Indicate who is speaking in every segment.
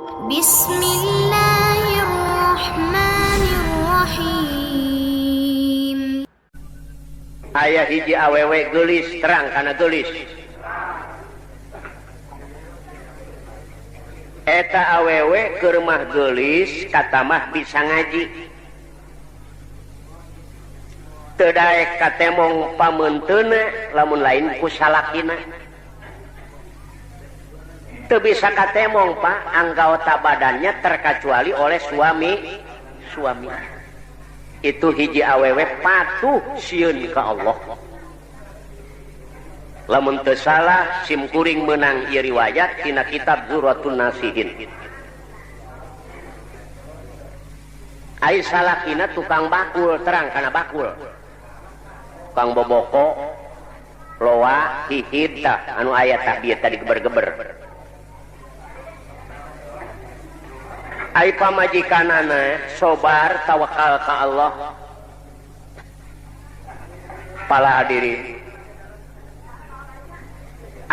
Speaker 1: Bismillahirrahmanirrahim.
Speaker 2: Aya hiji awewe geulis terang kana geulis. Eta awewe keur mah geulis kata mah bisa ngaji. Teu daek katemong pameunteuna lamun lain ku salakina. Teu bisa katemong Pak anggota badannya terkecuali oleh suami. Itu hiji awewe patuh sieun ka Allah. Lamun teu salah sim kuring meunang ieu riwayat tina kitab Zurratun Nasihin. Ai salakina tukang bakul terang kana bakul. Tukang boboko, loa, hihid tah anu aya tah bieu tadi geber-geber. Ai pamajikanana sobar tawakal ka Allah. Pala hadirin.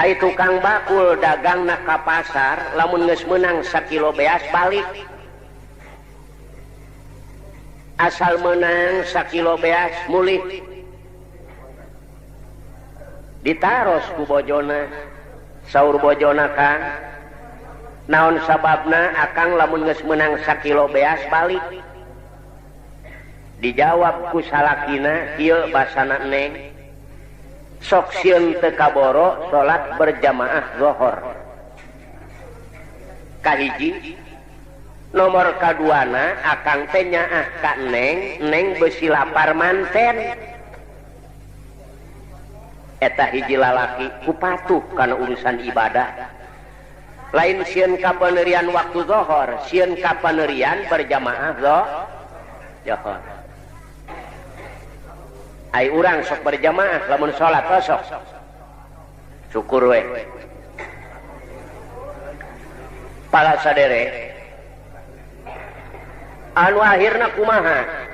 Speaker 2: Ai tukang bakul dagangna ka pasar lamun geus meunang sakilo beas balik. Asal meunang sakilo beas mulih. Ditaros ku bojona. Saur bojona Kang, naon sababna akang lamun geus meunang sakilo beas balik? Dijawab ku salakina, ieu basana Neng. Sok sieun teu kaboro salat berjamaah zuhur. Kahiji. Nomor kaduana akang teh nyaah ka Neng beusi lapar manten. Eta hiji lalaki ku patuh kana urusan ibadah. Lain sieun ka paneurian waktu zuhur, sieun ka paneurian berjamaah zuhur. Ai urang sok berjamaah lamun salat sok. Syukur we. Pala sadere. Anu akhirna kumaha?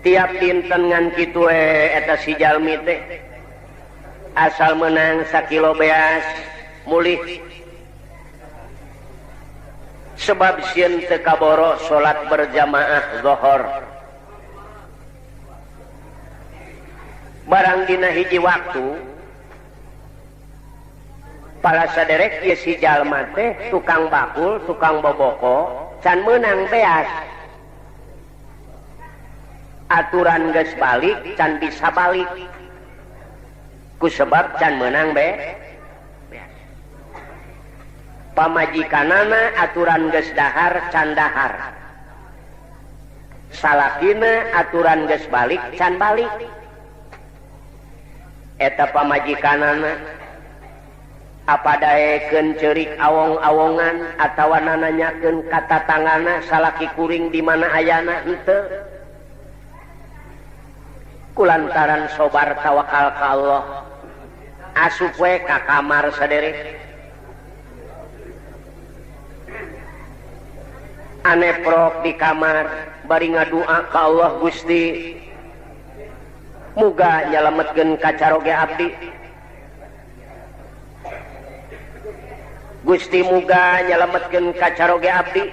Speaker 2: Tiap dinten ngan kitu eta si jalmi teh asal menang sakilo beas mulih. Sebab sieun teu kaboro salat berjamaah zuhur. Barang dina hiji waktu para saderek ieu si jalma teh tukang bakul, tukang boboko can meunang beas. Aturan geus balik can bisa balik. Ku sebab can meunang beas. Pamajikanana aturan geus dahar can dahar. Salakina aturan geus balik can balik. Eta pamajikanana apa daekeun ceurik awong-awongan atawa nananyakeun ka tatangana salaki kuring di mana ayana henteu. Kulantaran sobar tawakal ka Allah asup we ka kamar sadere. Aneprok di kamar bari ngadua ka Allah, Gusti muga nyalametkeun kacaroge abdi. Gusti muga nyalametkeun kacaroge abdi.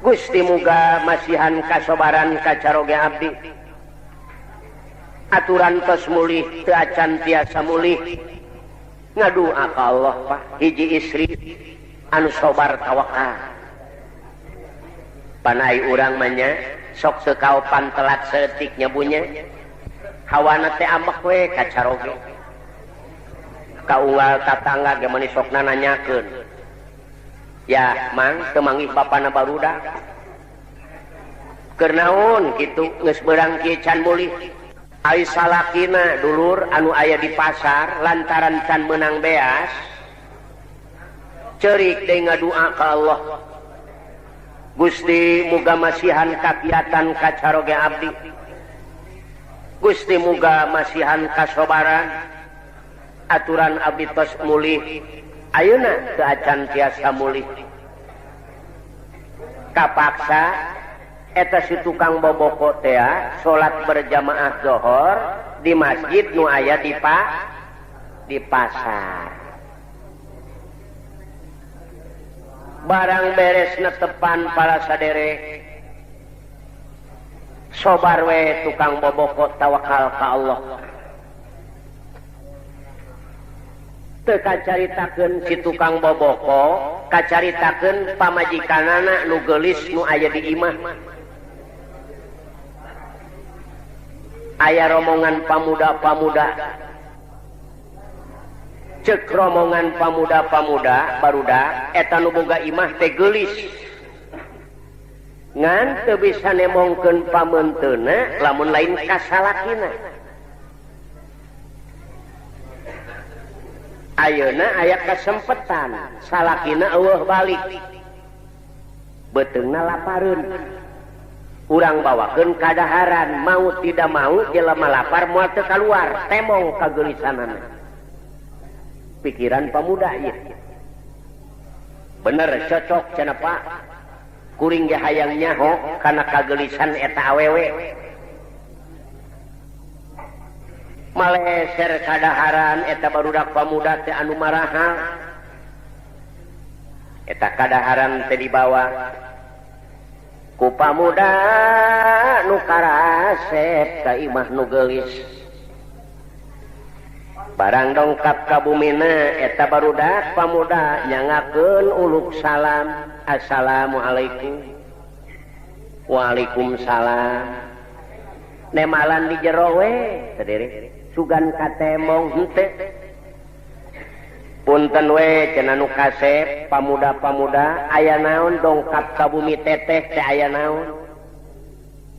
Speaker 2: Gusti muga masihan kasobaran kacaroge abdi. Aturan tos mulih teu acan tiasa mulih. Ngadua ka Allah Pak, hiji istri anu sobar tawakal. Panai urang mah nya sok sekaopan telat seetik nyabunya. Hawana teh ambek we kacaroge. Ka unggal tatangga ge mani sok nananyakeun. Ya, Mang, teu manggih bapana barudak. Keur naon kitu geus beurang kieu can mulih. Ai salakina dulur anu aya di pasar lantaran can meunang beas. Ceurik deui ngadua ka Allah. Gusti muga masihan kakiatan kacaroge abdi. Gusti muga masihan kasobaran. Aturan abdi tos mulih. Ayeuna teu acan tiasa mulih. Kapaksa eta si tukang boboko teh salat berjamaah zuhur di masjid nu aya di pasar. barang beres netepan para sadere sobar we tukang boboko tawakal ka Allah teu kacaritakeun si tukang boboko kacaritakeun pamajikanana nu geulis nu aya di imah aya romongan pamuda-pamuda cek romongan pamuda-pamuda barudak eta nu boga imah teh geulis ngan teu bisa nemongkeun pamenteuna lamun lain ka salakina ayeuna aya kasempetan salakina eueuh balik beteungna lapareun urang bawakeun kadaharan mau tidak mau jelema lapar moal teu kaluar temong kageulisanana pikiran pemuda ieu bener cocok cenah Pak kuring ge hayang nyaho kana kageulisan eta awewe maleser kadaharan eta barudak pamuda teh anu maraha eta kadaharan teh dibawa ku pamuda nu karasep ka imah nu geulis barang dongkap ka bumina eta barudak pamuda nyangakeun uluk salam assalamualaikum waalaikumsalam nemalan di jero we sadere sugan katemong henteu punten we cenah nu kasep pamuda-pamuda aya naon dongkap ka bumi teteh teh aya naon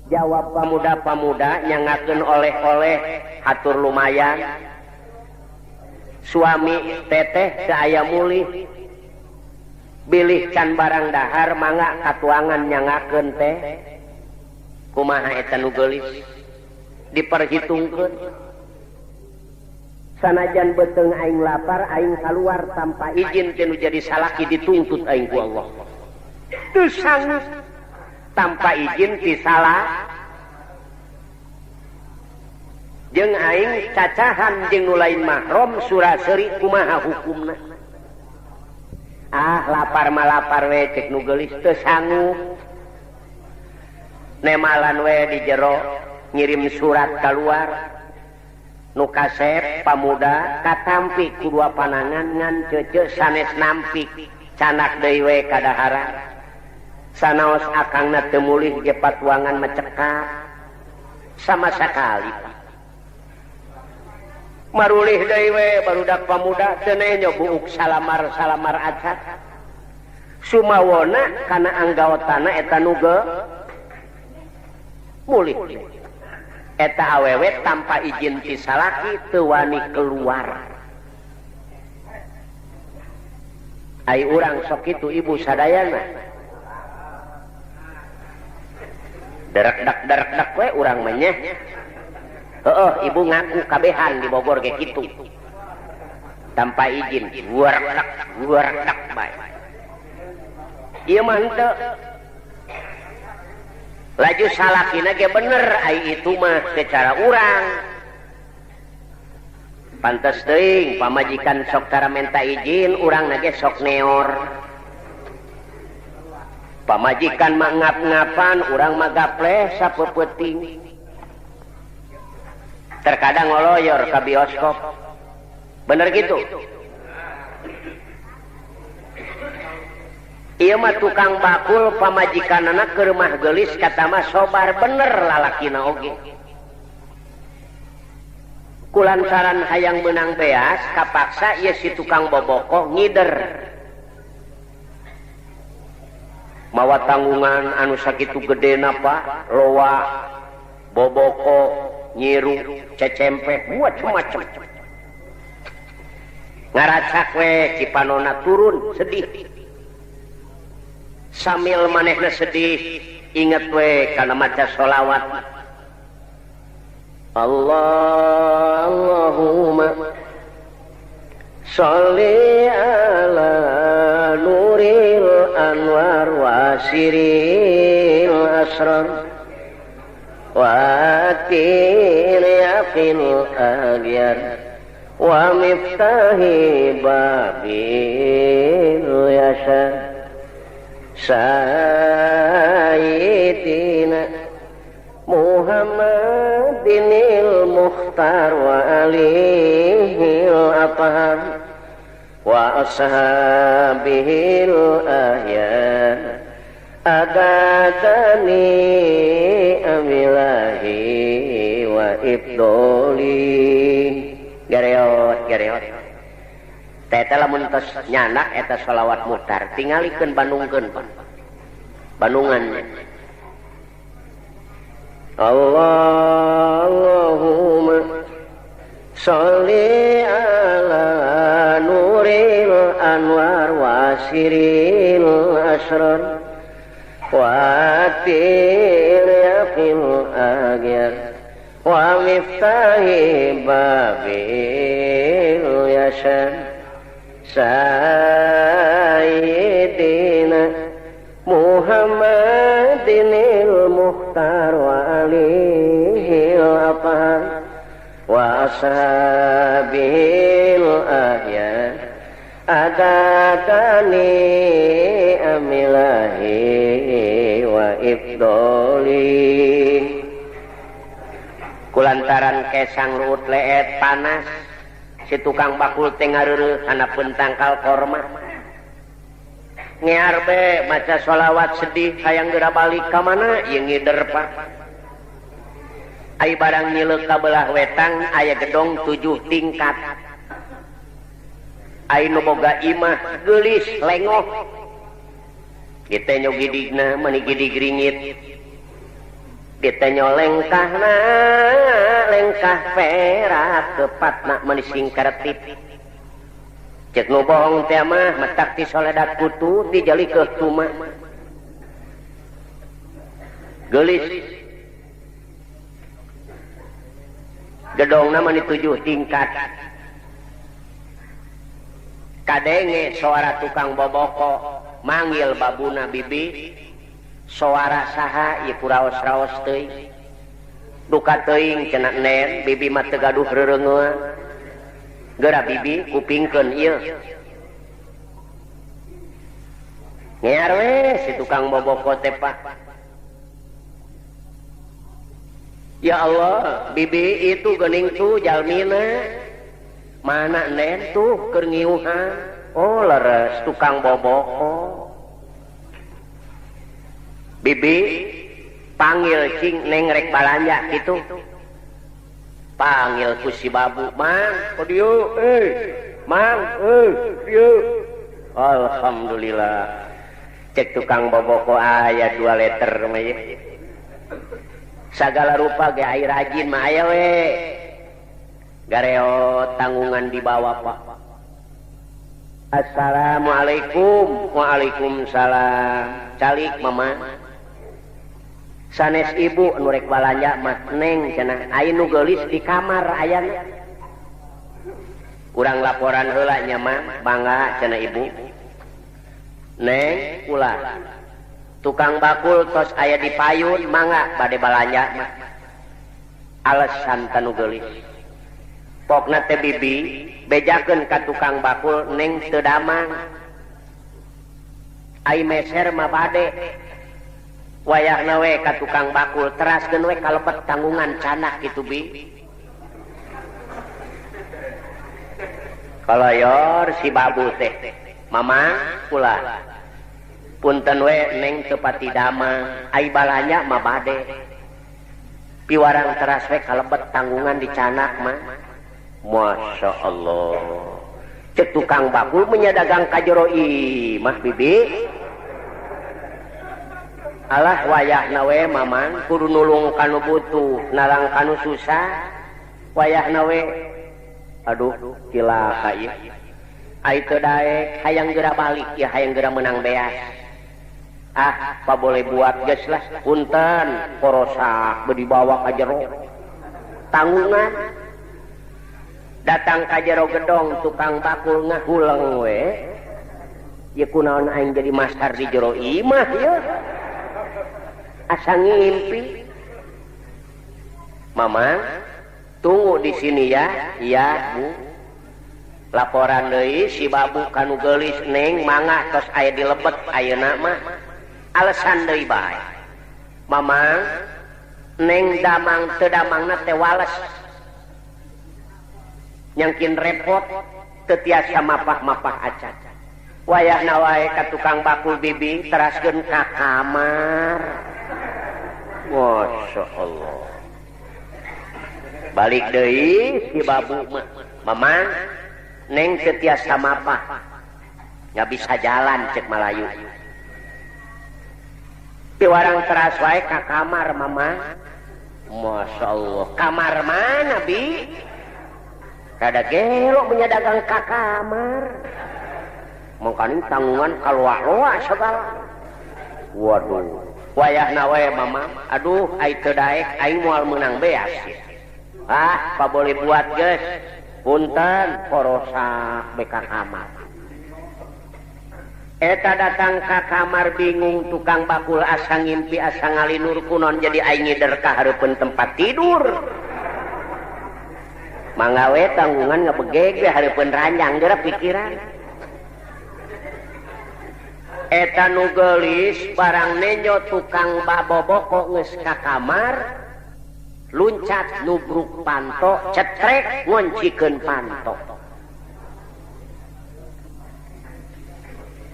Speaker 2: jawab pamuda-pamuda nyangakeun oleh-oleh hatur lumayan suami teteh teh aya mulih bilih can barang dahar mangga katuangan nyangakeun teh kumaha eta nu geulis diperhitungkeun sanajan beteung aing lapar aing kaluar tanpa izin teh nu jadi salaki dituntut aing ku Allah teu sanggup tanpa izin ti salah jeung aing cacahan jeung nu lain mahram suraseuri kumaha hukumna lapar mah lapar we cek nu geulis teu sanggup nemalan we di jero ngirim surat keluar nu kasep pamuda katampi ku dua panangan ngan ceuceu sanes nampik canak deui we kadaharan sanaos akangna teu mulih ge patuangan mecekap sama sakali marulih deui we barudak pamuda teu nyobuuk salamar acat sumawona kana anggaotana eta nu mulih eta awewe tanpa izin ti salaki teu wani keluar ai urang sok kitu ibu sadayana derak-dak we urang mah nya heueuh ibu ngaku kabehan di Bogor ge kitu tanpa izin guardak bae ieu mah henteu laju salakina ge bener ai itu mah secara urang pantes teuing pamajikan sok tara menta izin urangna ge sok neor pamajikan mah ngap-ngapan urang mah gapleh sapeupeting terkadang ngoloyor ka bioskop bener gitu ieu mah tukang bakul pamajikanana keur mah geulis kata mah sobar bener lalakina oge kulantaran hayang meunang beas kapaksa ieu si tukang boboko ngider mawa tanggungan anu sakitu gedena Pak loa boboko nyiru cecempeh macem-macem ngaracak we cipanona turun sedih sambil manehna sedih inget we kana maca sholawat Allahumma sholli ala nuril anwar wasiril asrar watir yaqin agyar wa miftahi babil yasar sayyidina Muhammadinil Mukhtar wa alihil athhar wa ashabihil ahya adadani amilahi wa ibdoli gareot teh lamun tos nyanak eta shalawat muhtar tingalikeun bandungkeun bandungannya Allahumma sholli ala nuril anwar wasiril asrar watil yaqil agyar wa miftahi babil yasar sayyidina Muhammadinil Mukhtar wa alihil athhar wa ashabihil ahya adadani amilahi wa ibdoli kulantaran kesang ruut leet panas si tukang bakul teh ngareureuh hanapeun tangkal korma ngear be maca sholawat sedih hayang geura balik ka mana ieu ngider Pak ai barang nyileuk ka belah wetang aya gedong 7 tingkat ai nu boga imah geulis lengoh kita nyo gidigna mani gidig ringit kita nyo lengkahna lengkah perak tepatna mani singkaretip cek nu bohong teh mah matak ti soledat putu dijali ke tuma geulis gedongna mani 7 tingkat kadenge suara tukang boboko manggil babuna bibi suara saha ieu kuraos-raos teuing duka teuing cenah nen bibi mah teu gaduh rereungeun geura bibi kupingkeun ieu ngear we si tukang boboko teh Pak ya Allah bibi itu geuning tuh jalmina mana nen tuh keur ngiuhan oh leres tukang boboko bibi panggil cing neng rek balanja kitu panggil ku si babu mang dieu mang dieu alhamdulillah cek tukang boboko aya 2 liter mah ye sagala rupa ge air rajin mah aya we gareot tanggungan dibawa Pak assalamualaikum waalaikumsalam calik mama sanes ibu nu rek balanja mah neng cenah aya nu geulis di kamar ayana urang laporan heula nya mah bangga cenah ibu neng ulah tukang bakul tos aya di payun mangga bade balanja mah alasan tanu geulis pokna teh bibi bejakeun ka tukang bakul neng teu damang ai meser mah bade wayahna we ka tukang bakul teraskeun we kalebet tanggungan canak kitu bi kalayor si babu teh mama ulah punten we neng teu pati damang ai balanya mah bade piwarang teras we kalebet tanggungan di canak mah masya Allah cek tukang bakul menyadagang ka jero imah bibi alah wayahna we mamang kudu nulung kanu butuh narang kanu susah wayahna we aduh cilaka ieu ai teu daek hayang geura balik ya hayang geura menang beas pa boleh buat geus lah punten porosak beu dibawa ka jero tanggungan datang ka jero gedong tukang bakul ngahuleng we ieu kunaon aing jadi master di jero imah ieu asa ngimpi mama tunggu di sini ya iya bu laporan deui si babu kanu geulis neng mangga tos aya di lebet ayeuna mah alasan deui bae mamang neng damang teu damangna teh wales nyangkin repot teu tiasa mapah-mapah acan wayahna wae ka tukang bakul bibi teraskeun ka kamar. Masya Allah. Balik deui si babu mamang neng teu tiasa mapah nggak bisa jalan cek Malayu piwarang teras wae ka kamar mamang. Masya Allah. Kamar mana bi kada gelo menyadagang ka kamar mangkaning tanggungan kalua-lua segala. Waduh wayahna wae mamang aduh ai teu daek aing moal meunang beas pa boleh buat geus punten porosak be ka kamar. Eta datang ka kamar bingung tukang bakul asa ngimpi asa ngalinur kunon jadi aing ngider ka hareupeun tempat tidur manggawe tanggungan ngebegeg we hareupeun ranjang geura pikiran. Eta nu geulis barang nenyo tukang baboboko geus ka kamar luncat nubruk panto cetrek ngoncikeun panto.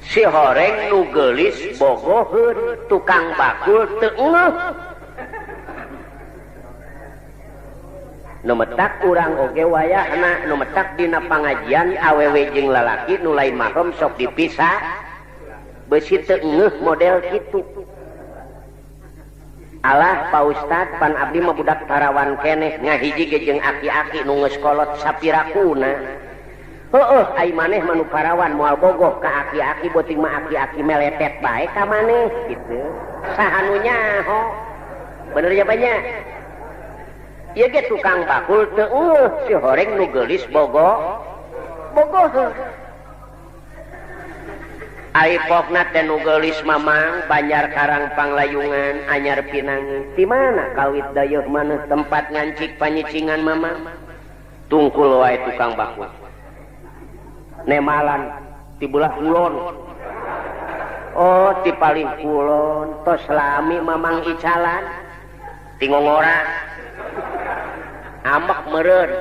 Speaker 2: Si horeng nu geulis bogoheun tukang bakul teu ngeuh. Nu metak urang oge wayahna nu metak dina pangajian awewe jeung lalaki nu lain mahram sok dipisah beusi teu ngeuh model kitu. Alah Pak Ustad pan abdi mah budak tarawan keneh ngahiji ge jeung aki-aki nu geus kolot sapirakuna. Heueuh ai maneh manu parawan moal bogoh ka aki-aki beuting mah aki-aki meletet bae ka maneh kitu. Saha nu nyaho? Bener ya banyak. Ieu ge tukang bakul teu ngeuh si horeng nu geulis bogoh. Ai pokna teh nu geulis mamang Banjar Karang Panglayungan anyar Pinangi. Di mana kawit dayeuh maneh tempat ngancik panyicingan mamang? Tungkul wae tukang bakul. Nemalan ti belah kulon. Oh, ti paling kulon tos lami mamang icalan. Ti ngongora. Ambek meureun.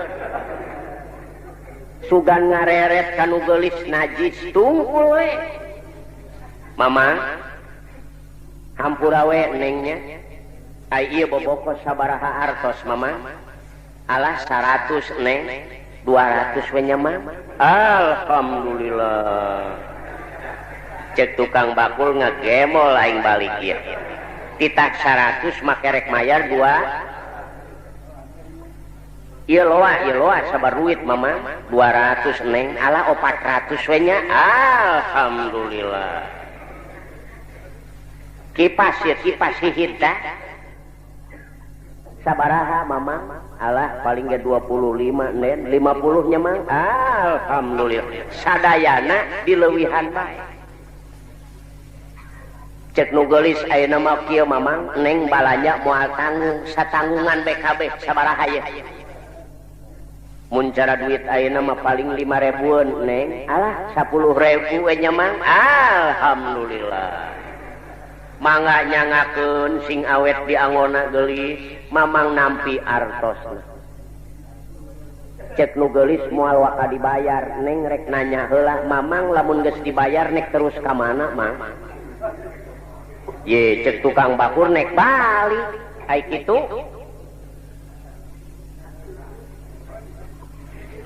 Speaker 2: Sugan ngareret kanu geulis najis tungkul we. Mamang hampura we nengnya ai ieu boboko sabaraha artos mamang? Alah 100 neng 200 we nya mah. Alhamdulillah. Cek tukang bakul ngagemol aing balik ieu. Titak 100 make rek mayar 2. Ieu loa sabar duit mamang 200 neng alah 400 we nya. Alhamdulillah. Kipas hihit dah. Sabaraha mamang? Alah paling ge 25 nen 50 nya mang. Alhamdulillah. Sadayana dileuwihan bae. Cek nu geulis ayeuna mah kieu mamang neng balanja moal tanggung satanggungan BKB sabaraha ye. Mun cara duit ayeuna mah paling 5.000-an neng. Alah 10.000 we nya mang. Alhamdulillah. Mangga nyangakeun sing awet di angona geulis mamang nampi artosna. Cek nu geulis moal waka dibayar neng rek nanya heula mamang lamun geus dibayar nek terus ka mana mang? Ye cek tukang bakul nek balik ai kitu.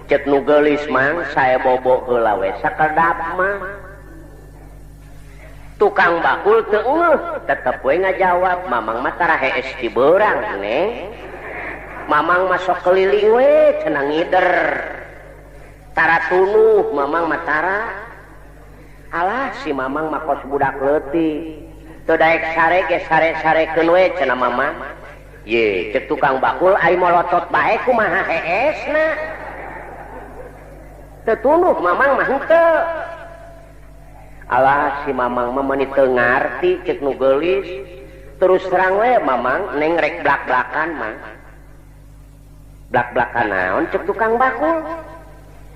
Speaker 2: Cek nu geulis mang saya bobo heula we sakedap mah. Tukang bakul teu ngeuh tetep we ngajawab mamang mah tara hees ti beurang neng. Mamang masuk keliling we cenah ngider. Tara tunuh mamang mah tara. Alah si mamang mah kos budak leutik. Teu daek sare ge sare-sarekeun we cenah mamang. Ye cek tukang bakul ai molotot bae kumaha heesna. Teu tunuh mamang mah henteu. Alah si mamang mah meuni teu ngarti cek nu geulis. Terus terang we mamang neng rek blak-blakan mah. Blak-blakan naon cek tukang bakul?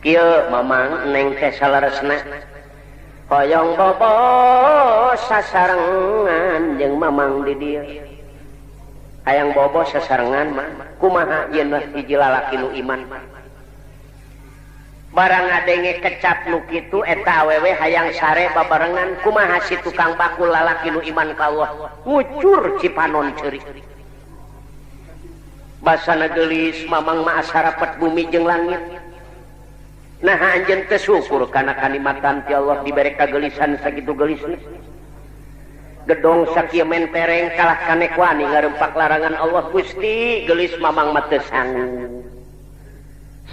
Speaker 2: Kieu mamang neng teh saleresna. hoyong bobo sasarengan jeung mamang di dieu hayang bobo sasarengan mah kumaha yen hiji lalaki nu iman barang ngadenge kecap nu kitu eta awewe hayang sare babarengan kumaha si tukang bakul lalaki nu iman ka Allah ngucur cipanon ceurik basana geulis mamang mah asarapet bumi jeung langit nah anjeun teu syukur kana kanikmatan ti Allah dibere kagelisan sakitu gelisna gedong sakieu mentereng kalah kanek wani ngarempak larangan Allah Gusti gelis mamang mah teu sanggup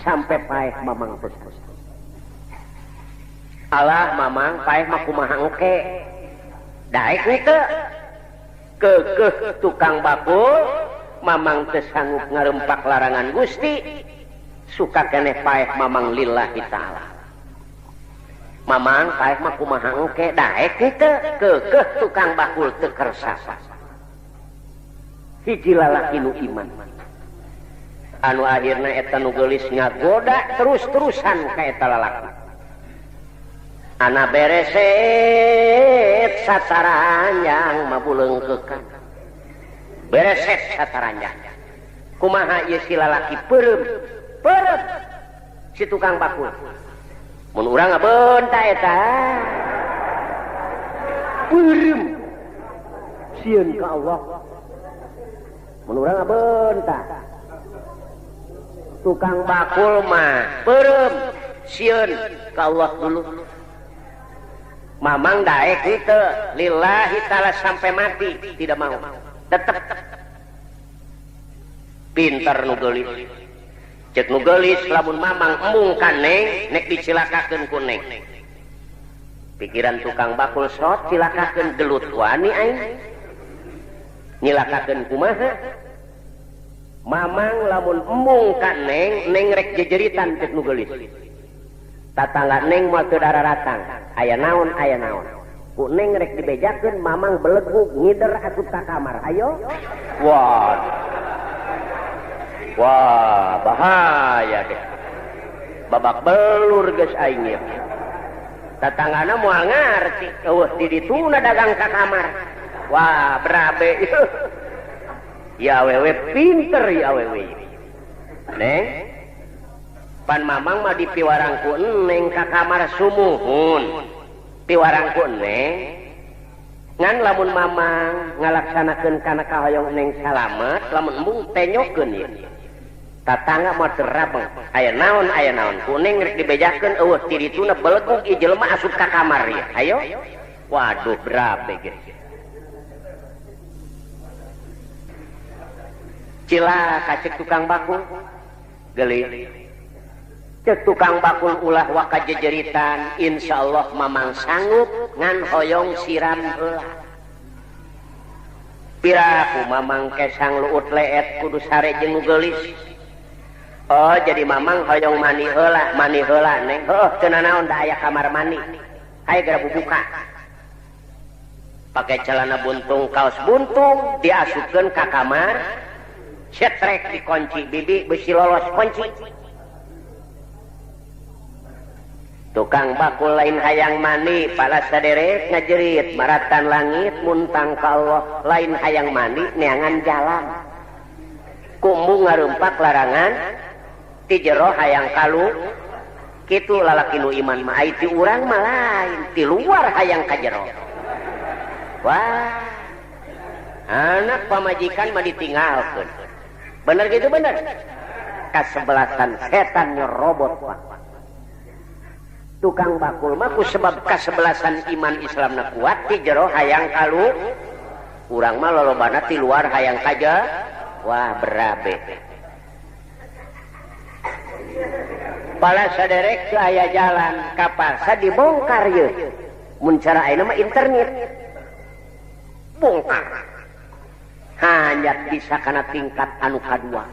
Speaker 2: sampai paeh mamang teu alah mamang paeh mah kumaha engke daek we teu keukeuh tukang bakul mamang teu sanggup ngarempak larangan Gusti suka keneh paeh mamang lillahi ta'ala mamang paeh mah kumaha engke daek teu keukeuh tukang bakul teu kersa hiji lalaki nu iman anu akhirna eta nu geulis ngagoda terus-terusan ka eta lalaki ana bereset sataranjang mabuleungkeukan bereset sataranjang kumaha ieu si lalaki peureum si tukang bakul mun urang ngabeunta eta peureum sieun ka Allah mun urang ngabeunta tukang bakul mah peureum sieun ka Allah dulu mamang daek itu lillahi ta'ala sampai mati tidak mau tetap pinter nu geulis cek nu geulis lamun mamang embung ka neng nek dicilakakeun ku neng pikiran tukang bakul sot cilakakeun gelut wani aing nyilakakeun kumaha mamang lamun embung ka neng neng rek jejeritan cek nu geulis tatangga neng moal teu dararatang aya naon ku neng rek dibejakeun mamang belegug ngider asup ka kamar ayo wah bahaya deh babak belur geus aing ieu tatanggana moal ngarti eueuh di dituna dagang ka kamar wah berabe ya awewe pinter ya awewe neng pan mamang mah dipiwarangku neng ka kamar sumuhun piwarangku neng ngan lamun mamang ngalaksanakeun kana kahoyong neng salamet lamun embung tenyokeun ieu tatangga mah terabeng aya naon ku neng rek dibejakeun eueuh ti dituna belegug ieu jelema asup ka kamar ieu ayo waduh berabe ge cilaka cek tukang bakul geulis cek tukang bakul ulah waka jejeritan insyaallah mamang sanggup ngan hoyong siram heula piraku mamang kesang luut leet kudu sare jeung nu geulis oh jadi mamang hoyong mani heula neng heuh teu naon da aya kamar mani haye gara bubuka pake celana buntung kaos buntung diasupkeun ka kamar cetrek dikunci bibi beusi lolos kunci tukang bakul lain hayang mani pala saderek ngajerit maratan langit muntang ka Allah lain hayang mani neangan jalan kumbu ngarumpak larangan ti jero hayang kalu kitu lalaki nu iman mah ai ti urang mah lain ti luar hayang ka jero wah anak pamajikan mah ditinggalkeun bener gitu bener kasebelasan setan nyerobot pak tukang bakul mah ku sebab kasebelasan iman Islamna kuat ti jero hayang kalu urang mah lolobana ti luar hayang kaja wah berabe pala saderek teu aya jalan kapasa dibongkar ieu mun cara ayeuna mah internet bongkar hanyat bisa kana tingkat anu kadua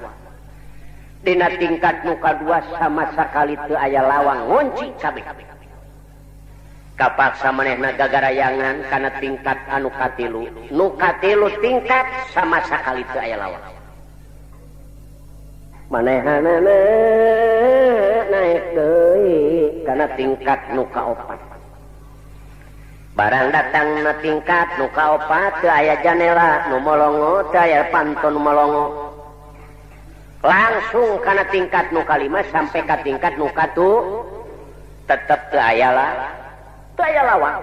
Speaker 2: dina tingkat nu kadua sama sakali teu aya lawang ngunci kabeh kapaksa manehna gagarayangan kana tingkat anu katilu nu katilu tingkat sama sakali teu aya lawang manehna naik deui kana tingkat nu kaopat barang datang na tingkat nu kaopat teu aya janela nu molongo teu aya pantun molongo langsung kana tingkat nu kalima sampai ka tingkat nu katu tetep teu aya lawang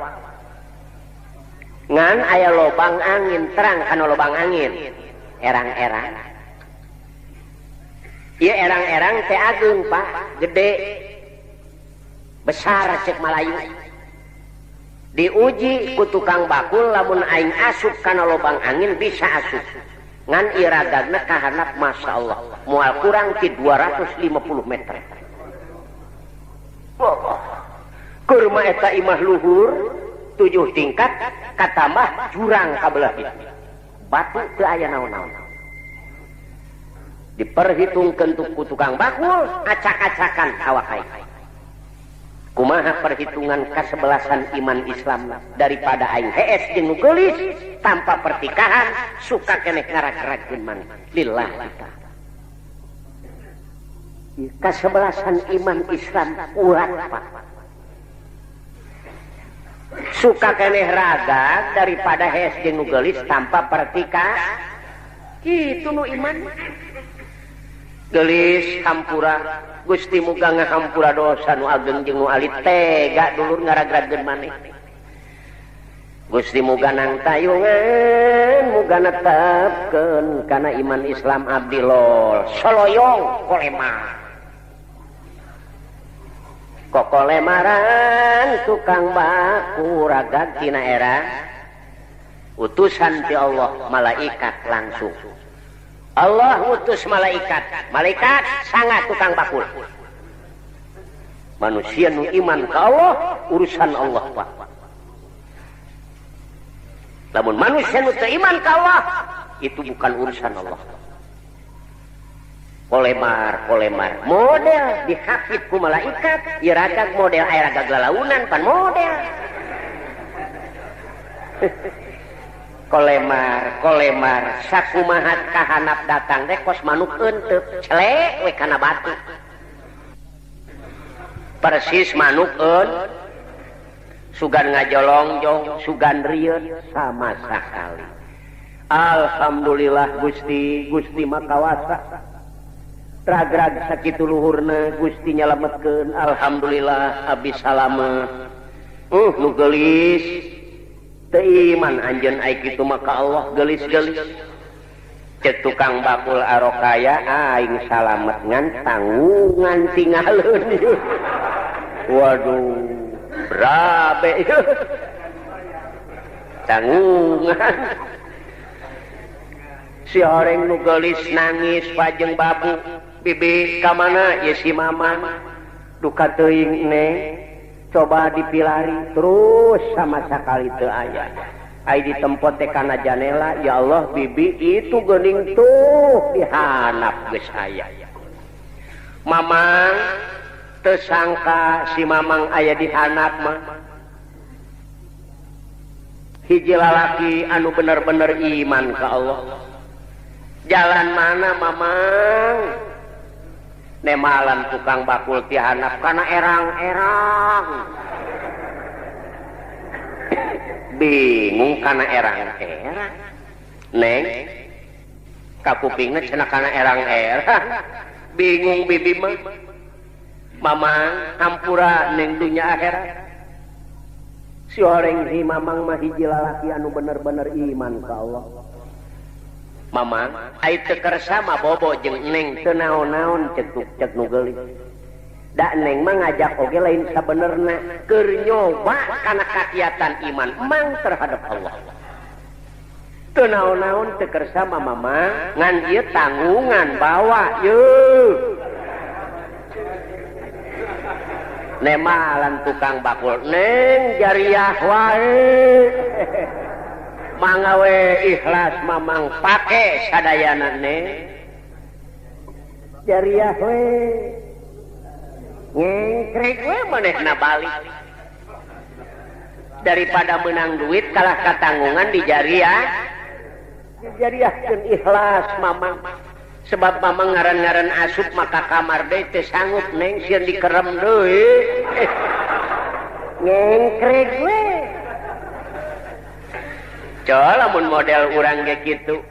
Speaker 2: ngan aya lobang angin terang kana lobang angin erang-erang ieu erang-erang teh ageung Pak gede besar cek Malayu diuji ku tukang bakul lamun aing asup kana lobang angin bisa asup ngan iragagna kahanap Masya Allah moal kurang ti 250 meter kurma eta imah luhur 7 tingkat katambah jurang kabelah batu teu aya naon-naon diperhitungkeun ku tukang bakul acak-acakan awak aing kumaha perhitungan kasebelasan iman Islam daripada aing hees jeung nu geulis tanpa pertikahan suka keneh ngarak-rakeun maneh lillah kita kasebelasan iman Islam kuat Pak suka keneh raga daripada hees jeung nu geulis tanpa pertikahan kitu nu iman gelis hampura Gusti muga ngahampura dosa nu ageng jeung nu alit tega dulur ngaragrageun maneh Gusti muga nang tayungan muga netepkeun kana iman Islam abdi lol soloyong kolemaran tukang baku ragag tina era utusan ti Allah malaikat langsung Allah utus malaikat sangat tukang bakul manusia nu iman ka Allah urusan Allah Pak lamun manusia nu teu iman ka Allah itu bukan urusan Allah kolemar model dihafid ku malaikat ieu ragag model aya ragag lalaunan pan model kolemar sakumaha kahanap datang teh kos manuk eunteuk celek we kana batu persis manuk sugan ngajolongjong sugan rieut sama sakali alhamdulillah Gusti mah kawasa ragrag sakitu luhurna Gusti nyalametkeun alhamdulillah abdi salama nu geulis teu iman anjeun ai kitu mah ka Allah geulis-geulis cek tukang bakul arokaya aing salamet ngan tanggungan tinggalun waduh berabe tanggungan si horeng nu geulis nangis pajeng babu bibi ka mana ye si mamang duka teuing neng coba dipilari terus sama sekali teu aya ai ditempot teh kana janela ya Allah bibi itu geuning tuh dihanap geus aya mamang teu sangka si mamang aya dihanap mah hiji lalaki anu bener-bener iman ka Allah jalan mana mamang nemalan tukang bakul tihanap kana erang-erang bingung kana erang-erang neng kakupingna cenah kana erang-erang bingung bibi mah mamang hampura neng dunya akhirat si horeng si mamang mah hiji lalaki anu bener-bener iman ka Allah mamang ai teu kersa mah bobo jeung neng teu naon-naon cek nu geulis da neng mah ngajak oge lain sabenerna keur nyoba kana kakiatan iman mang terhadap Allah teu naon-naon teu kersa mah mamang ngan ieu tanggungan bawa yeuh nemalan tukang bakul neng jariah wae mangawe ikhlas mamang pake sadayana neng jariah we ngengkrek we manehna balik daripada menang duit kalah katanggungan di jariahkeun ikhlas mamang sebab mamang ngaran-ngaran asup maka kamar deui teu sanggup neng sieun dikerem deui ngengkrek we lamun model urang ge kitu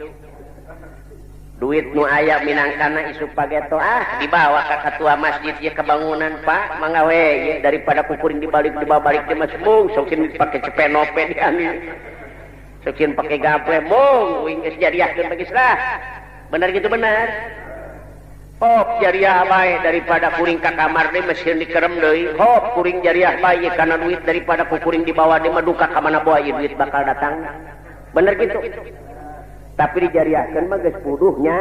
Speaker 2: duit nu aya minangkana isu pageto dibawa ka ketua masjid ye kebangunan Pak mangga we daripada kukuring dibalik di mas mung sokin dipake cepenope diani sokin pake gaple mung wing geus jariahkeun bagi lah bener gitu bener hop jariah bae daripada kuring ka kamar deui mesin dikerem deui hop kuring jariah bae kana duit daripada kuring dibawa deui mah duka ka mana bae duit bakal datang bener gitu tapi dijariahkeun mah geus puduhnya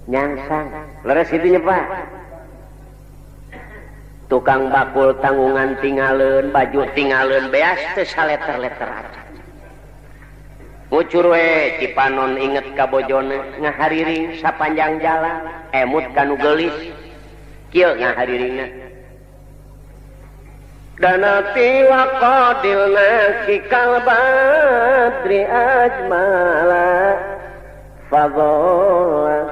Speaker 2: nyangsang leres kitu nya Pak tukang bakul tanggungan tinggalin baju tinggalin beas teu saleter-leter aja ngucur we Cipanon inget ka bojona ngahariring sapanjang jalan emut kanu geulis kieu ngahariringna danati wa qadilna kikal badri ajmala fadhola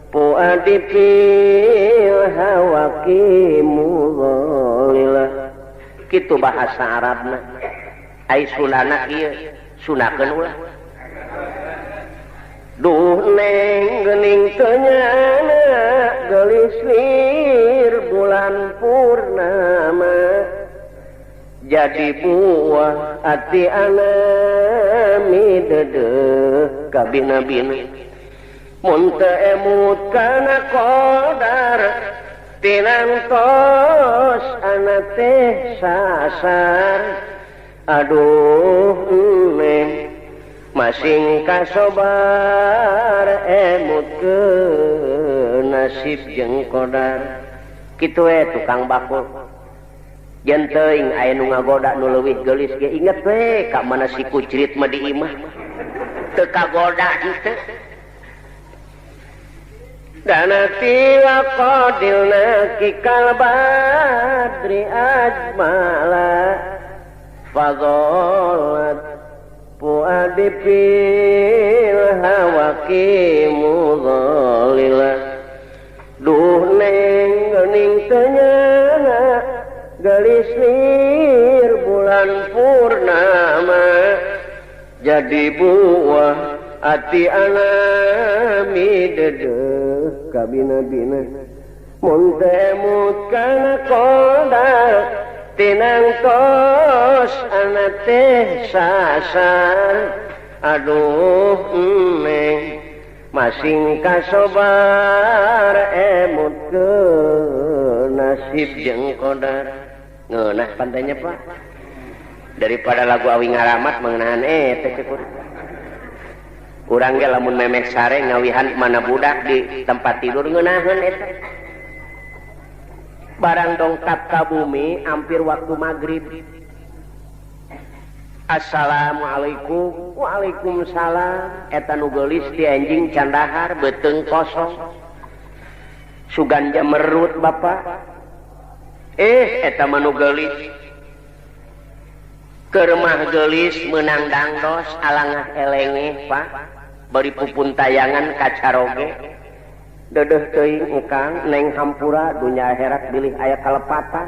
Speaker 2: puadi fil hawaki mudhalila kitu bahasa Arabna ai sunana kieu sunakeun ulah duh neng geuning teu nyana geulis lir bulan purnama jadi buah ati alami dedeuh ka bina-bina mun teu emut kana qadar tinantos ana teh sasar aduh neng masing kasobar emut ke nasib jeung qadar kitu we tukang bakul yen teuing aya nu ngagoda nu leuwih geulis ge inget we ka mana si kucrit mah di imah teu kagoda henteu danati wa qadilna kikal badri ajmala fadholat puadi fil hawaki mudhalila duh neng geuning teu nyana geulis lir bulan purnama jadi buah ati alami dedeuh ka bina-bina mun teu emut kana qadar tinangtos ana teh sasar aduh neng masing kasobar emut ke nasib jeung qadar ngeunah pantainya Pak daripada lagu awi ngaramat mengenahan teh cekur urang ge lamun memeh sare ngawihan mana budak di tempat tidur ngeunaheun eta barang dongkap ka bumi hampir waktu maghrib assalamualaikum waalaikumsalam eta nu geulis di anjing candahar beuteung kosong sugan jamerut Bapak eta mah nu geulis keur mah geulis meunang dangdos alangah elengeh Pak bari pupun tayangan kacaroge dedeuh teuing engkang neng hampura dunya akhirat bilih aya kalepatan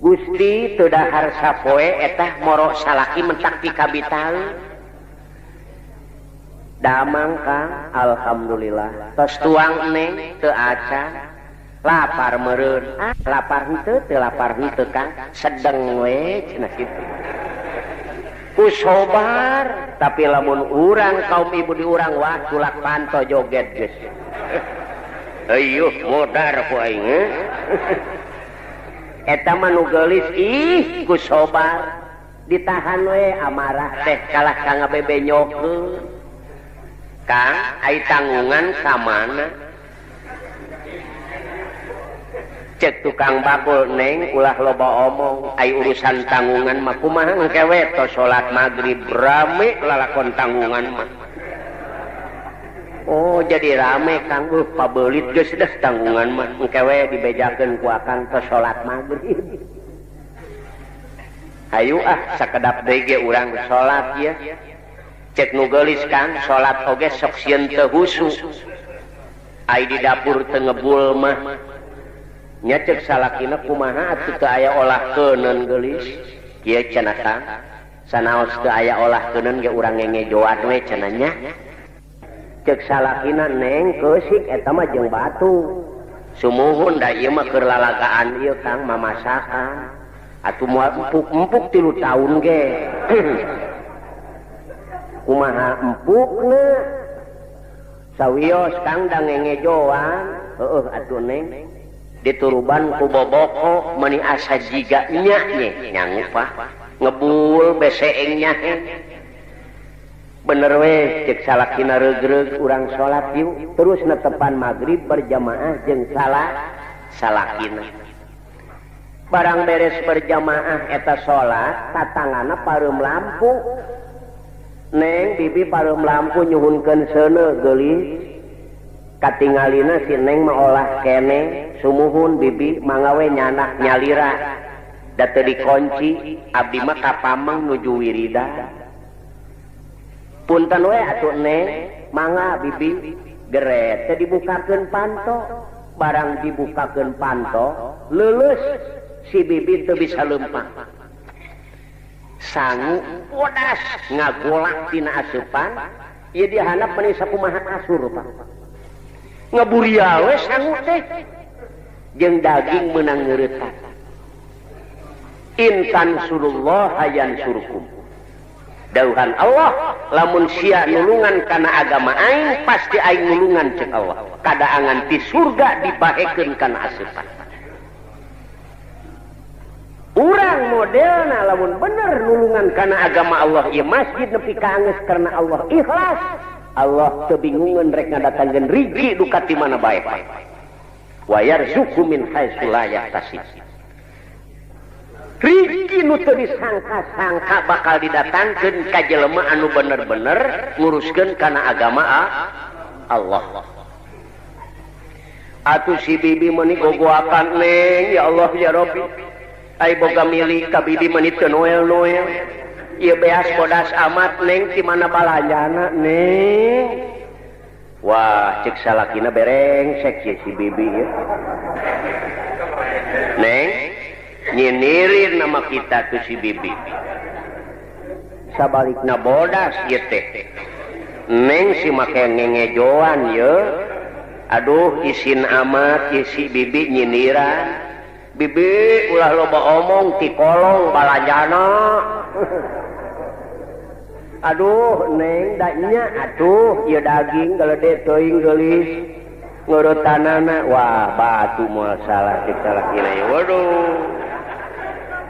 Speaker 2: Gusti teu dahar sapoe etah moro salaki mentak ti kabitaeu damang Kang alhamdulillah tos tuang neng teu acan lapar meureun lapar henteu teu lapar henteu Kang sedeng we cenah kitu kusobar tapi lamun urang kaum ibu di urang wah tulak panto joget geus ayo modar ku aing eta mah nu geulis ih kusobar ditahan we amarah teh kalah ka ngabebenyokeun Kang ai tanggungan ka mana cek tukang bakul neng ulah loba omong ai urusan tanggungan mah kumaha ngkewe tos salat maghrib rame lalakon tanggungan mah oh jadi rame Kang pabeulit geus dah tanggungan mah ngkewe dibejakeun ku akang tos salat maghrib hayu sakedap deui ge urang salat ya cek nu geulis Kang salat oge sok sieun teu husu ai di dapur teu ngebul mah nya cek salakina kumaha atuh teu aya olah keuneun geulis kieu cenah Kang sanaos teu aya olah keuneun ge urang ngejoan we cenah nya. Ceuk salakina neng keusik eta mah jeung batu. Sumuhun da ieu mah keur lalagaan ieu Kang mamasakan. Atuh moal empuk-empuk 3 taun ge. Kumaha empukna? Sawios Kang da ngejoan. Heueuh atuh neng. Dituruban ku boboko meuni asa jiga nya nya nyangu pah. Ngebul beseengnya bener we cek salakina regreg urang salat yuk terus netepan maghrib berjamaah jeung salakina barang beres berjamaah eta salat tatangana pareum lampu neng bibi pareum lampu nyuhunkeun seuneu geulis katingalina si neng mah olah kene sumuhun bibi mangga we nyanak nyalira da teu dikunci abdi mah kapamang nuju wirida punten we atuh neng mangga bibi geret teu dibukakeun panto barang dibukakeun panto leuleus si bibi teu bisa leumpah sangu bodas ngagolak tina aseupan ieu dihandap meuni sakumaha kasur Pak ngaburia we sangu teh jeung daging meunang ngeuretak intan surullah hayan surukum dauhan Allah lamun sia nulungan kana agama aing pasti aing nulungan ceuk Allah kadaangan ti surga dibahekeun kana aseupan urang modelna lamun bener nulungan kana agama Allah ieu masjid nepi ka anggeus karena Allah ikhlas Allah teu bingungeun rek ngadatangkeun rizki duka ti mana bae wa yarzuqu min haitsu la yahtasib rizki nu teu disangka-sangka bakal didatangkeun ka jelema anu bener-bener nguruskeun kana agama Allah. Atuh si bibi meuni gogoakan neng ya Allah ya Rabbi. Ai boga milik ka bibi meuni teu noel-noel. Ieu beas bodas amat neng ti mana balanjana neng. Wah, cek salakina berengsek si bibi ya. Neng nyinirin nama kita tuh si bibi sabalikna bodas ieu teh neng si make ngejoan ye aduh isin amat ieu si bibi nyiniran bibi ulah loba omong ti kolong balanjana aduh neng da nya atuh ieu daging galede teuing geulis ngeuretanana wah batu moal salah cek salakina ye waduh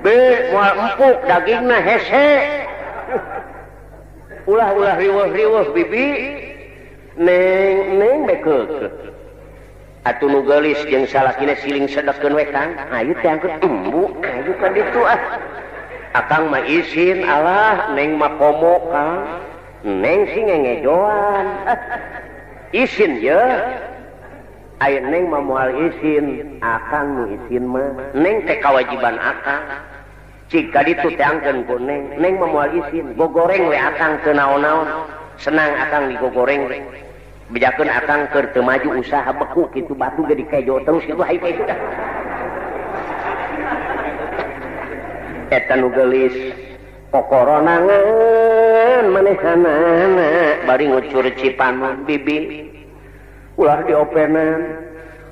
Speaker 2: be moal empuk dagingna hese ulah riweuh-riweuh bibi neng bekeuk atuh nu geulis jeung salakina siling sedekeun we Kang ayeuna teh angkeut embu ayeuna ka ditu akang mah izin alah neng mah komo Kang neng si ngejoan izin ye aya neng mah moal izin akang nu izin mah neng teh kawajiban akang jika ditu teh angkeun ku neng mah moal izin gogoreng we akang teu naon-naon senang akang digogoreng bejakeun akang keur teu maju usaha beku kitu batu ge dikejo terus kitu hai kitu dah eta nu geulis kokoronangan manehanana bari ngucur cipanon bibi ulah diopenan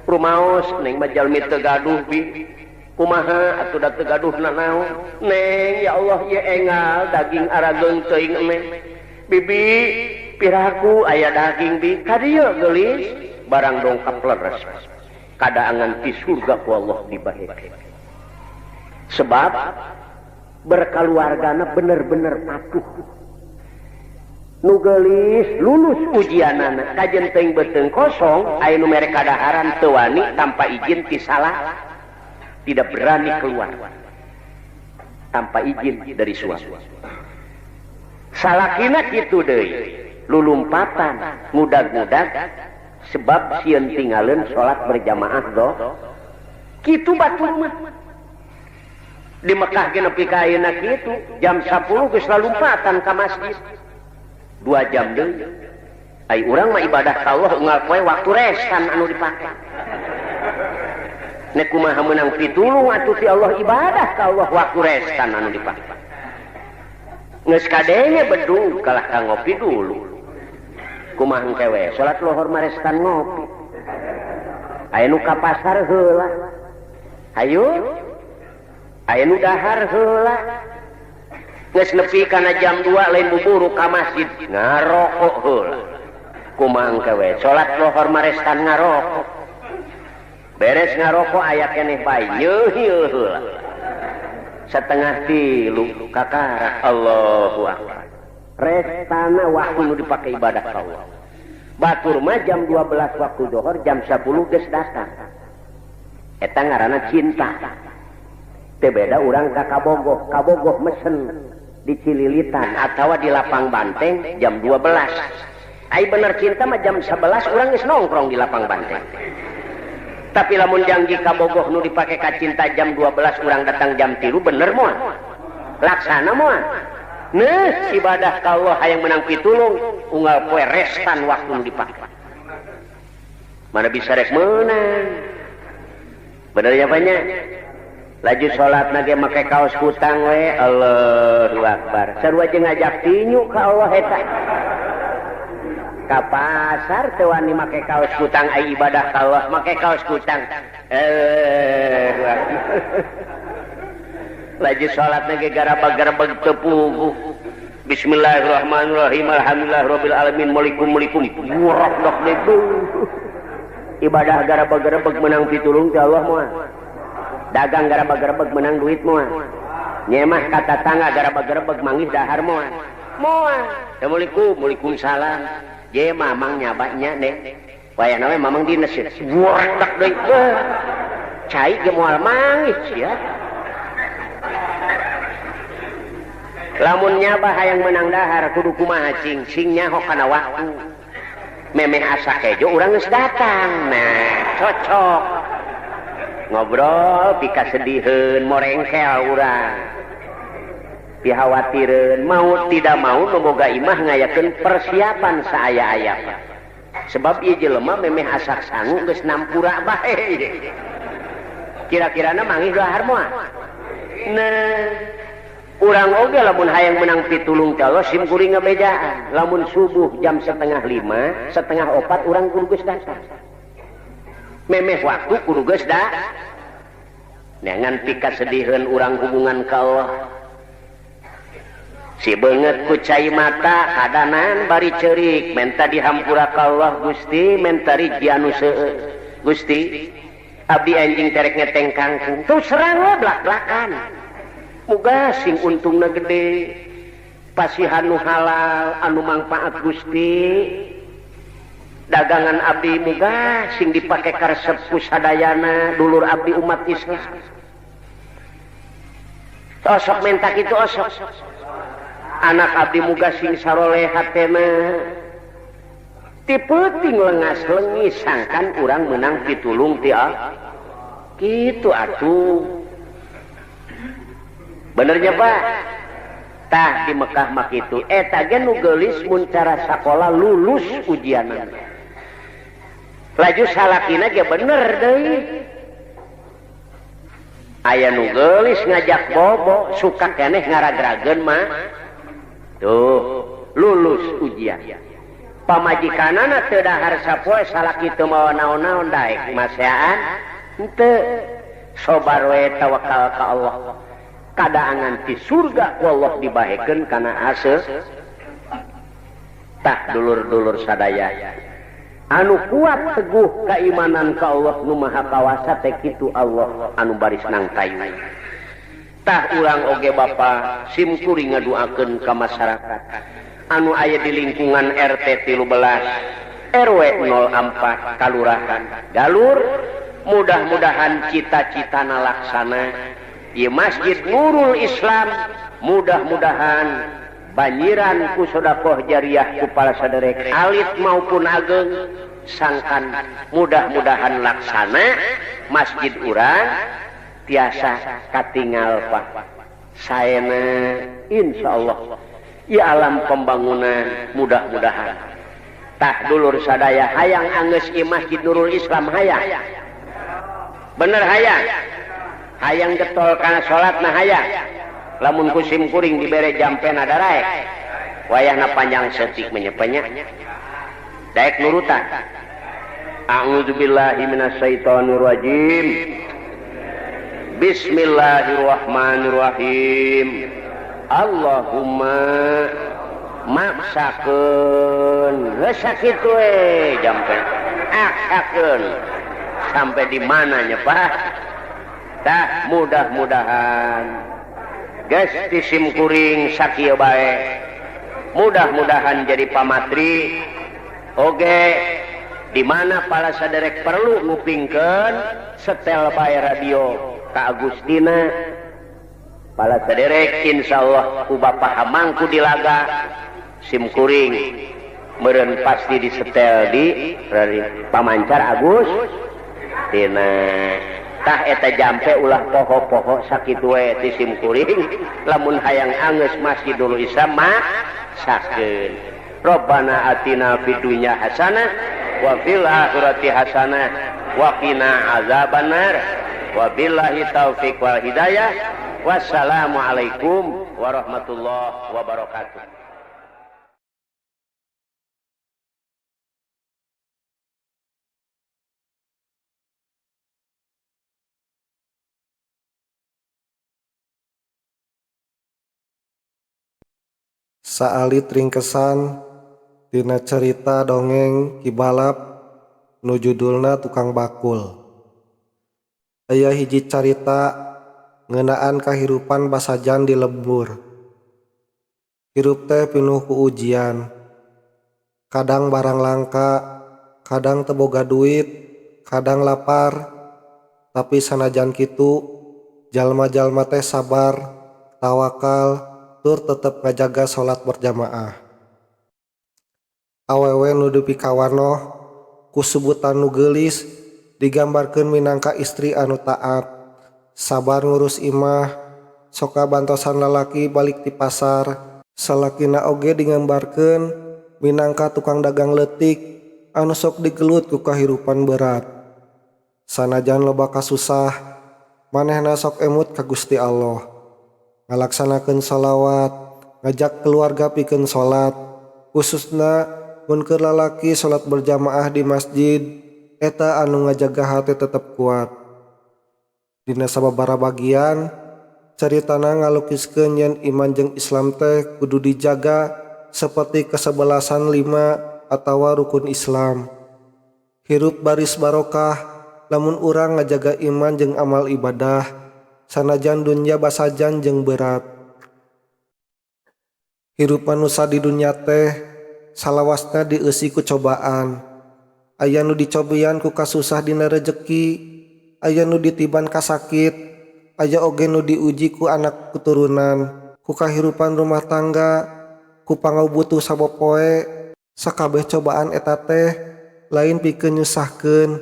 Speaker 2: rumaos neng mah jalmi teu gaduh bi kumaha atuh da teu gaduhna naon neng ya Allah ye engal daging arageung teuing emeh bibi piraku aya daging bi ka dieu geulis barang dongkap leres kadaangan ti surga ku Allah dibahekeun sebab berkeluargana bener-bener patuh nu geulis lulus ujianana kajen teuing beuteung kosong aya nu mere kadaharan teu wani tanpa izin ti salah tidak berani keluar tanpa izin dari suami salakina kitu deui lulumpatan ngudag-ngudag sebab sieun tinggalin salat berjamaah do kitu batur mah di Mekah ge nepi ka ayeuna kitu jam 10 geus lalumpatan ka masjid 2 jam deui ai urang mah ibadah ka Allah unggal poe waktu restan anu dipake nek kumaha meunang pitulung atuh ti Allah ibadah ka Allah waktu restan anu dipake geus kadenge bedung kalah ka ngopi dulu kumaha engke we salat lohor marestan ngopi aya nu ka pasar heula hayu aya nu dahar heula geus nepi kana jam 2 lain buburu ka masjid ngarokok heula kumaha engke we salat lohor marestan ngarokok beres ngarokok aya keneh bae yeuh heula setengah 3 kakara Allahu akbar restana waktu nu dipake ibadah ka Allah batur mah jam 12 waktu dohor jam 10 geus datang eta ngaranna cinta teu beda urang ka kabogoh mesen di Cililitan atawa di lapang banteng jam 12 ai bener cinta mah jam 11 urang geus nongkrong di lapang banteng tapi lamun janji kabogoh nu dipake ka cinta jam 12 urang datang jam 3 bener moal laksana moal nah ibadah ka Allah hayang menang pitulung unggal poe restan waktu nu dipake mana bisa rek meunang bener ya banyak laju salat nage make kaos kutang we Allahu akbar sarua jeung ngajak tinyu ka Allah eta ka pasar teu wani make kaos kutang ai ibadah ka Allah make kaos kutang laju salat nage garabag-garabag teu puguh bismillahirrahmanirrahim alhamdulillahirabbil alamin malikum murah dak debu ibadah garabag-garabag menang pitulung ti Allah moal dagang garabag-garabag menang duit moal nyemah kata tangga garabag-garabag manggih dahar moal assalamualaikum waalaikumsalam je mamang nyabanya deh wayahna we mamang dinas murah dak deui cai ge moal manggih sia lamun nyabah hayang menang dahar kudu kumaha cing nyaho kana waktu memeh asa kejo urang geus datang nah cocok ngobrol pika sediheun morengkel urang pihawatireun mau tidak mau boga imah ngayakeun persiapan saaya-aya sebab ieu jelema memeh asa sangu geus nampura bae kira-kirana manggih dahar moal nah urang oge lamun hayang menang pitulung ti Allah sim kuring ngabejaan lamun subuh jam 4:30 3:30 urang kudu geus datang memeh waktu kudu geus da ngan pika sediheun urang hubungan ka Allah si beungeut ku cai mata kadanan bari ceurik menta dihampura ka Allah Gusti menta rijie anu seueur Gusti abdi anjing terek ngeteng kangkung terus serang we blak-blakan muga sing untungna gede pasihan nu halal anu mangpaat Gusti dagangan abdi muga sing dipake karesep ku sadayana dulur abdi umat Islam osok menta kitu osok anak abdi muga sing saroleh hatena ti peuting leungas leungis sangkan urang menang pitulung ti kitu atuh benernya Pak tah di Mekah mak itu eta ge nu geulis mun cara sakola lulus ujianna laju salakina ge bener deui aya nu geulis ngajak bobo suka keneh ngaragrageun mah tuh lulus ujian pamajikanana teu dahar sapoe salaki teu mawa naon-naon daek maseaan henteu sobar we tawakal ka Allah kadaangan ti surga wallah dibahekeun kana ase tah dulur-dulur sadaya anu kuat teguh keimanan ka Allah nu maha kawasa teh kitu Allah anu baris nang kayu tah urang oge bapa sim kuring ngaduakeun ka masyarakat anu aya di lingkungan RT 13 RW 04 kalurahan Galur mudah-mudahan cita-citana laksana di Masjid Nurul Islam mudah-mudahan banjiran ku sedekah jariah ku para saderek alit maupun ageng sangkan mudah-mudahan laksana masjid urang tiasa katingal Pak saena insyaallah ya alam pembangunan mudah-mudahan tah dulur sadaya hayang anggeus ieu Masjid Nurul Islam hayang bener hayang hayang getol kana salatna hayang lamun kusim kuring dibere jampen ada raek wayahna panjang setik menyepenya daek nurutan. A'udzubillahi minasyaitonirrajim. Bismillahirrahmanirrahim. Allahumma maksakeun sakitu we jampen aksakeun sampai di mananya Pak tah mudah-mudahan geus tisim kuring sakieu bae mudah-mudahan jadi pamatri oge di mana para saderek perlu ngupingkeun setel bae radio ka Agustina para saderek insyaallah ku Bapak hamangku dilaga sim kuring meureun pasti disetel di pamancar Agus tina tah eta jampe ulah poho-poho sakitu we ti sim kuring lamun hayang angeus Masjidul Islam mah sakeun Rabbana atina fid dunya hasanah wa fil akhirati hasanah wa qina azabannar wa billahi taufiq wal hidayah wassalamualaikum warahmatullahi wabarakatuh.
Speaker 1: Saalit ringkesan tina cerita dongeng Kibalap nu judulna Tukang Bakul. Aya hiji carita ngeunaan kahirupan basajan di lembur. Hirup teh pinuh ku ujian. Kadang barang langka, kadang teu boga duit, kadang lapar. Tapi sanajan kitu, jalma-jalma teh sabar, tawakal, tur tetep ngajaga salat berjamaah. Awewe nu dupi kawanoh ku sebutan nu geulis digambarkeun minangka istri anu taat, sabar ngurus imah, soka bantosan lalaki balik ti pasar. Salakina oge digambarkeun minangka tukang dagang leutik anu sok digelut ku kahirupan berat. Sanajan loba kasusah, manehna sok emut ka Gusti Allah. Ngalaksanakeun sholawat, ngajak keluarga pikeun sholat, khususna mun keur lalaki sholat berjamaah di masjid, eta anu ngajaga hati tetep kuat. Dina sababaraha bagian, caritana ngalukiskeun yen iman jeung Islam teh kudu dijaga seperti kesebelasan 5 atawa rukun Islam. Hirup baris barokah lamun urang ngajaga iman jeung amal ibadah, sanajan dunya basajan jeung berat. Hirup manusia di dunya teh salawasna dieusi ku cobaan. Aya nu dicobian ku kasusah dina rejeki, aya nu ditiban kasakit, aya oge nu diuji ku anak keturunan, ku kahirupan rumah tangga, ku pangabutuh sapopoe. Sakabeh cobaan eta teh lain pikeun nyusahkeun,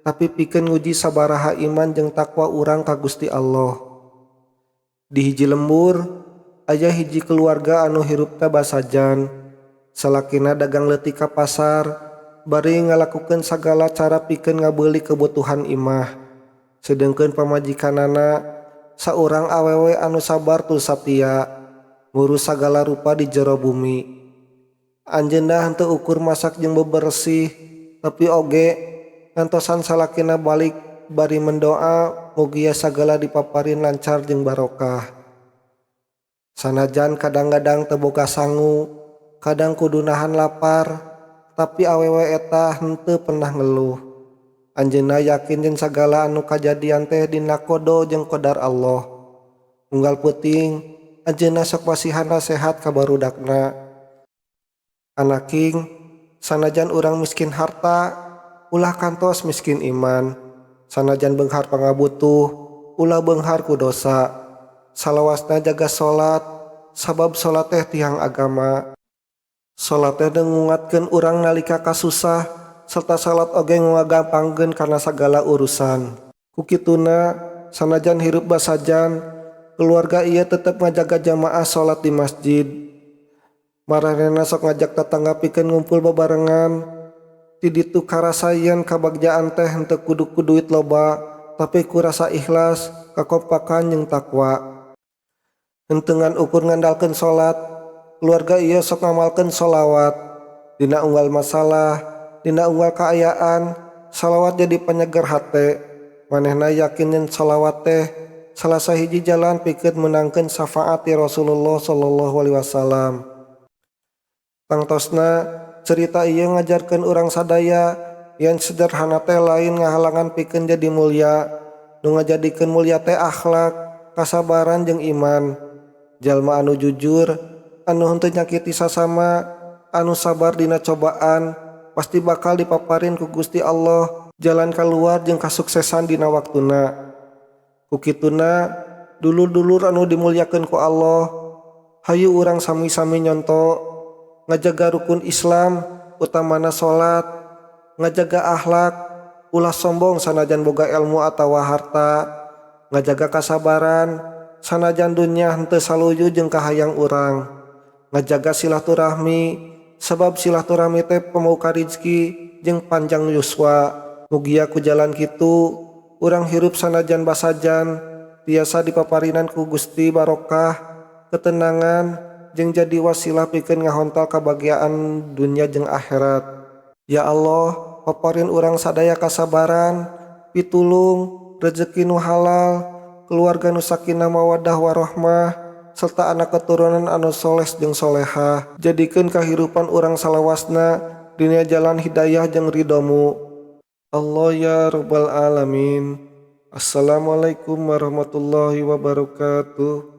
Speaker 1: tapi pikeun nguji sabaraha iman jeung takwa urang ka Gusti Allah. Di hiji lembur aya hiji keluarga anu hirupna basajan. Salakina dagang leutik ka pasar, bari ngalakukeun sagala cara pikeun ngabeuli kebutuhan imah. Sedengkeun pamajikanana saurang awewe anu sabar tur satia, ngurus sagala rupa di jero bumi. Anjeunna henteu ukur masak jeung bebersih, tapi oge ngantosan salakina balik bari mendoa mugia sagala dipaparin lancar jeung barokah. Sanajan kadang-kadang teu boga sangu, kadang kudu nahan lapar, tapi awewe eta henteu pernah ngeluh. Anjeunna yakin jeung sagala anu kajadian teh dina kodo jeung qadar Allah. Unggal peuting anjeunna sok pasihana sehat ka barudakna. Anaking, sanajan urang miskin harta, ulah kantos miskin iman. Sanajan beunghar pangabutuh, ulah beunghar ku dosa. Salawasna jaga salat, sabab salat teh tihang agama. Salat teh nguatkeun urang nalika kasusah, serta salat oge ngagampangkeun kana sagala urusan. Ku kituna, sanajan hirup basajan, keluarga ieu tetep ngajaga jamaah salat di masjid. Maranehna sok ngajak tetangga pikeun ngumpul bebarengan. Ti ditu karasayan kabagjaan teh henteu kudu ku duit loba, tapi ku rasa ikhlas, kakompakan jeung takwa. hentengan ukur ngandalkeun salat, keluarga ieu sok ngamalkeun sholawat. Dina unggal masalah, dina unggal kaayaan, salawat jadi penyegar hate. Manehna yakin yen sholawat teh salah sahiji jalan pikeun menangkeun syafaat ti Rasulullah sallallahu alaihi wasallam. Tangtosna cerita ieu ngajarkeun urang sadaya yen sederhana teh lain ngahalangan pikeun jadi mulia. Nu ngajadikeun mulia teh akhlak, kasabaran jeung iman. Jalma anu jujur, anu henteu nyakiti sasama, anu sabar dina cobaan, pasti bakal dipaparin ku Gusti Allah jalan kaluar jeung kasuksesan dina waktuna. Ku kituna dulur-dulur anu dimuliakeun ku Allah, hayu urang sami-sami nyonto ngajaga rukun Islam utamana salat, ngajaga akhlak, ulah sombong sanajan boga ilmu atawa harta, ngajaga kasabaran sanajan dunya henteu saluyu jeung kahayang urang, ngajaga silaturahmi sabab silaturahmi teh pamauka rezeki jeung panjang yuswa. Mugia ku jalan kitu urang hirup sanajan basajan tiasa dipaparinan ku Gusti barokah, ketenangan jeung jadi wasilah pikeun ngahontal kabahagiaan dunya jeung akhirat. Ya Allah, paparin urang sadaya kasabaran, pitulung, rezeki nu halal, keluarga nu sakinah mawaddah warahmah, serta anak keturunan anu soles jeung solehah. Jadikeun kahirupan urang salawasna dina jalan hidayah jeung ridhomu. Allah ya rabbal alamin. Assalamualaikum warahmatullahi wabarakatuh.